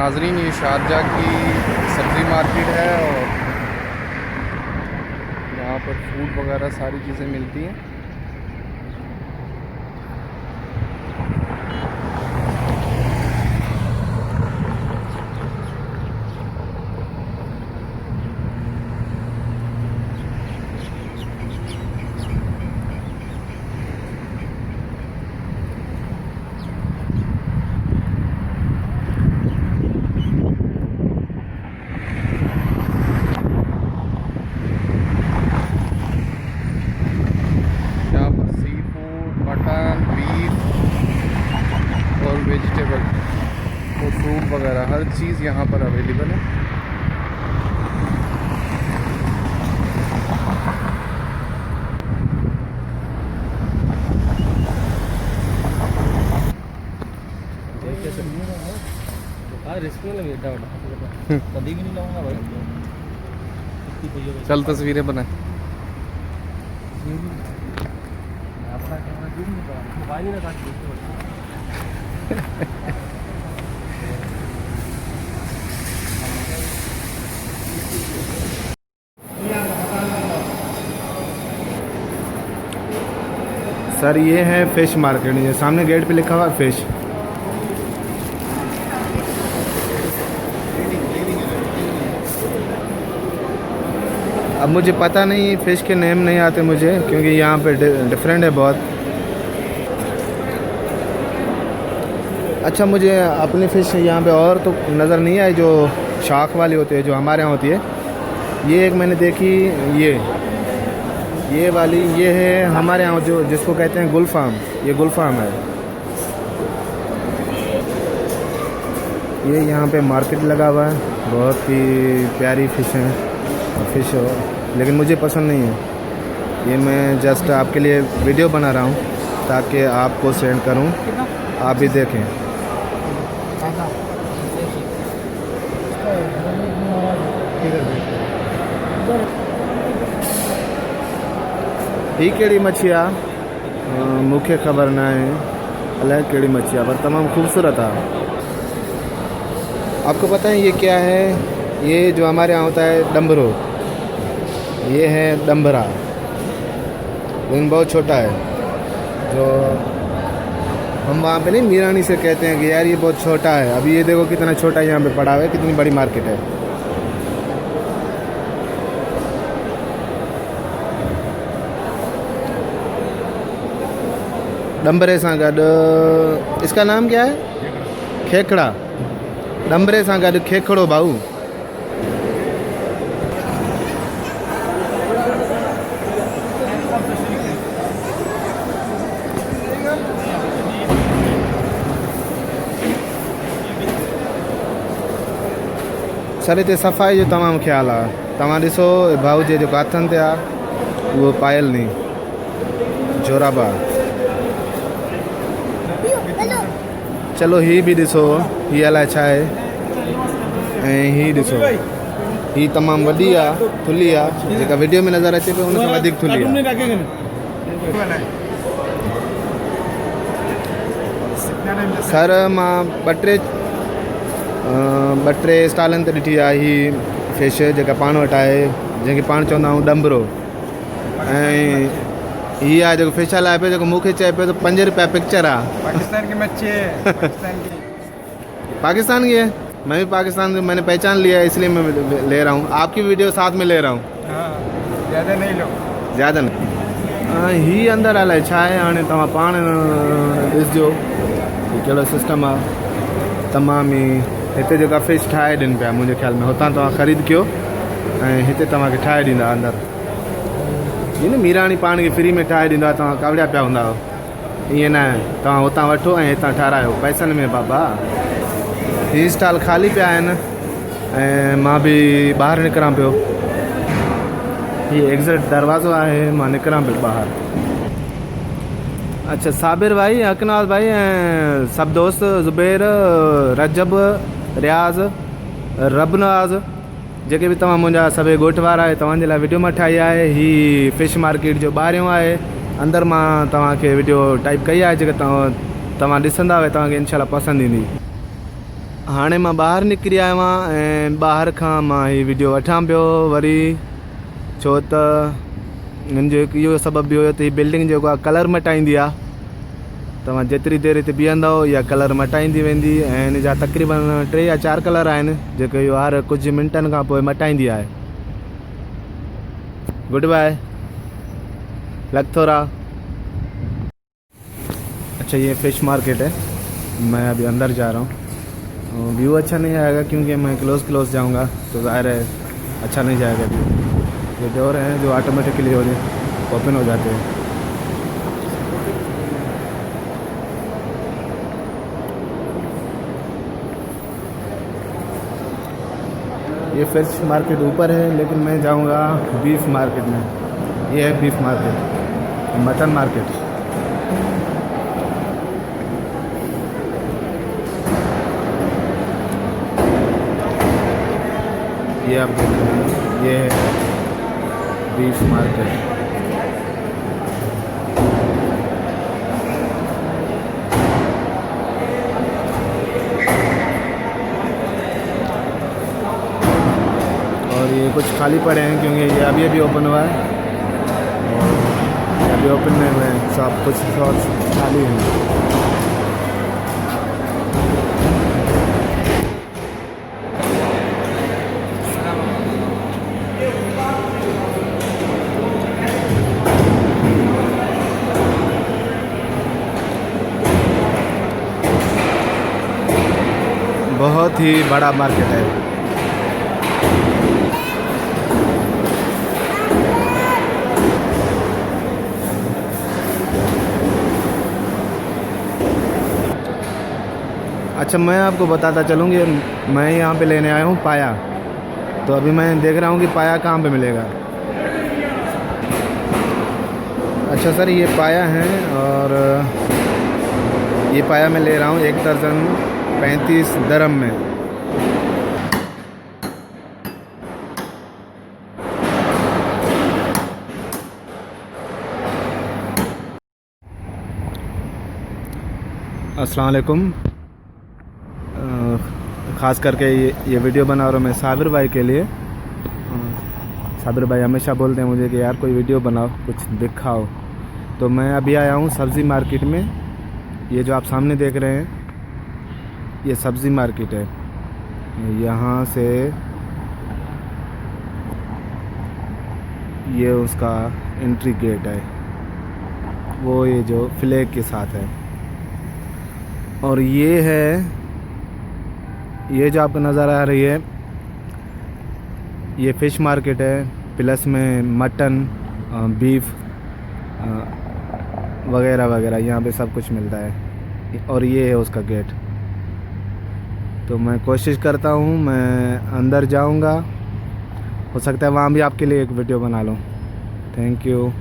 नाजरीन, ये शारजाह की सब्ज़ी मार्केट है और यहाँ पर फूड वगैरह सारी चीज़ें मिलती हैं। मटन, बीफ और वेजिटेबल और फ्रूट वगैरह हर चीज़ यहाँ पर अवेलेबल है। कभी भी नहीं लाऊंगा भाई। चल तस्वीरें बनाए। मोबाइल ही ना काट सर ये है फ़िश मार्केट, ये सामने गेट पे लिखा हुआ है फ़िश। अब मुझे पता नहीं, फ़िश के नेम नहीं आते मुझे, क्योंकि यहाँ पे डिफरेंट है बहुत। अच्छा, मुझे अपनी फ़िश यहाँ पे और तो नज़र नहीं आई जो शाख वाली होती है, जो हमारे यहाँ होती है। ये एक मैंने देखी, ये वाली, ये है हमारे यहाँ जो जिसको कहते हैं गुलफाम। ये गुलफाम है। ये यहाँ पे मार्केट लगा हुआ है, बहुत ही प्यारी फ़िश है फ़िश हो, लेकिन मुझे पसंद नहीं है। ये मैं जस्ट आपके लिए वीडियो बना रहा हूँ ताकि आपको सेंड करूँ, आप भी देखें। ही केड़ी मच्छिया मुख्य खबर ना है, अलग केड़ी मच्छिया पर तमाम खूबसूरत है। आपको पता है ये क्या है? ये जो हमारे यहाँ होता है डम्बरो, ये है डम्बरा, लेकिन बहुत छोटा है। जो हम वहाँ पे नहीं मीरानी से कहते हैं कि यार ये बहुत छोटा है। अभी ये देखो कितना छोटा यहाँ पे पड़ा हुआ है, कितनी बड़ी मार्केट है। डम्बरे सां गॾु, इसका नाम क्या है? खेखड़ा। डम्बरे सां गॾु खेखड़ो भाऊ। सर हिते सफ़ाई जो तमामु ख़्यालु आहे। तव्हां ॾिसो भाऊ जे जेको हथनि ते आहे उहो पायल नी जोराबा। चलो ही भी ॾिसो, ही अलाए छा आहे। ऐं ही ॾिसो, ही तमामु वॾी आहे, थुल्ही आहे, जेका वीडियो में नज़र अचे पियो उन खां वधीक थुल्ही आहे। सर मां ॿ टे स्टालनि ते ॾिठी आहे ही फ़िश, जेका पाण वटि आहे, जंहिंखे पाण चवंदा आहियूं डम्बरो। ऐं हीअ आहे जेको फ़िश हलाए पियो, जेको मूंखे चए पियो त 5 रुपया पिक्चर आहे। पाकिस्तान की मच्छी है, पाकिस्तान की। पाकिस्तान की है? मैं भी पाकिस्तान से मैंने पहचान लिया है, इसलिए मैं ले रहा हूँ। आपकी वीडियो साथ में ले रहा हूँ। हाँ, ज़्यादा नहीं लो, ज़्यादा नहीं। ही अंदर अलाए छा आहे, हाणे तव्हां पाण ॾिसजो कहिड़ो सिस्टम आहे। तमामु ई हिते जेका फ़िश ठाहे ॾियनि पिया, मुंहिंजे ख़्याल में हुतां तव्हां ख़रीद कयो ऐं हिते तव्हांखे ठाहे ॾींदा अंदरि। हीअ न मीराणी पाण खे फ्री में ठाहे ॾींदा, तव्हां कावड़िया पिया हूंदा हुओ। ईअं न, तव्हां हुतां वठो ऐं हितां ठारायो पैसनि में बाबा। ही स्टॉल ख़ाली पिया आहिनि ऐं मां बि ॿाहिरि निकिरां पियो। हीअ एग्ज़िट दरवाज़ो आहे, मां निकिरां पियो ॿाहिरि। अच्छा, साबिर भाई, हकनाज़ भाई ऐं सभु दोस्त, ज़ुबैर, रजब, रियाज़, रबनाज़, जेके बि तव्हां मुंहिंजा सभई ॻोठ वारा आहे, तव्हांजे लाइ वीडियो मां ठाही आहे। ही फ़िश मार्केट जो ॿाहिरियों आहे। अंदरि मां तव्हांखे वीडियो टाइप कई आहे, जेके तव्हां ॾिसंदा तव्हांखे इनशाला पसंदि ईंदी। हाणे मां ॿाहिरि निकिरी आयो आहियां ऐं ॿाहिरि खां मां हीअ वीडियो वठां पियो वरी, छो त हिन जो हिकु इहो सबबु बि हुयो त हीअ बिल्डिंग जेको आहे कलर मटाईंदी आहे। तव्हां जेतिरी देरि हिते बीहंदव इहा कलर मटाईंदी वेंदी ऐं हिन जा तक़रीबन 3 या 4 कलर आहिनि जेके इहो हर कुझु मिंटनि खां पोइ मटाईंदी आहे। गुड बाय लखथोरा। अच्छा ये फिश मार्केट है, मैं अभी अंदर जा रहा हूँ। व्यू अच्छा नहीं आएगा क्योंकि मैं क्लोज जाऊंगा तो ज़ाहिर है अच्छा नहीं जाएगा व्यू। ये डोर हैं जो ऑटोमेटिकली ओपन हो जाते हैं। ये फिश मार्केट ऊपर है लेकिन मैं जाऊंगा बीफ मार्केट में। ये है बीफ मार्केट, मटन मार्केट। ये आप देख रहे हैं, ये है बीफ मार्केट। और ये कुछ खाली पड़े हैं क्योंकि ये अभी ओपन हुआ है और अभी ओपन नहीं हुए हैं, सब कुछ शॉप्स खाली हैं। बहुत ही बड़ा मार्केट है। अच्छा मैं आपको बताता चलूँ कि मैं यहाँ पे लेने आया हूँ पाया। तो अभी मैं देख रहा हूँ कि पाया कहाँ पे मिलेगा। अच्छा सर ये पाया है और ये पाया मैं ले रहा हूँ 1 दर्जन 35 दरम में। अस्सलाम वालेकुम। ख़ास करके ये वीडियो बना रहा हूँ मैं साबिर भाई के लिए। साबिर भाई हमेशा बोलते हैं मुझे कि यार कोई वीडियो बनाओ, कुछ दिखाओ। तो मैं अभी आया हूँ सब्ज़ी मार्केट में। ये जो आप सामने देख रहे हैं ये सब्ज़ी मार्केट है। यहाँ से ये उसका एंट्री गेट है, वो ये जो फ्लैग के साथ है। और ये है, ये जो आपको नज़र आ रही है ये फ़िश मार्केट है। प्लस में मटन, बीफ वगैरह वगैरह यहाँ पे सब कुछ मिलता है। और ये है उसका गेट। तो मैं कोशिश करता हूँ मैं अंदर जाऊँगा, हो सकता है वहाँ भी आपके लिए एक वीडियो बना लूँ। Thank you.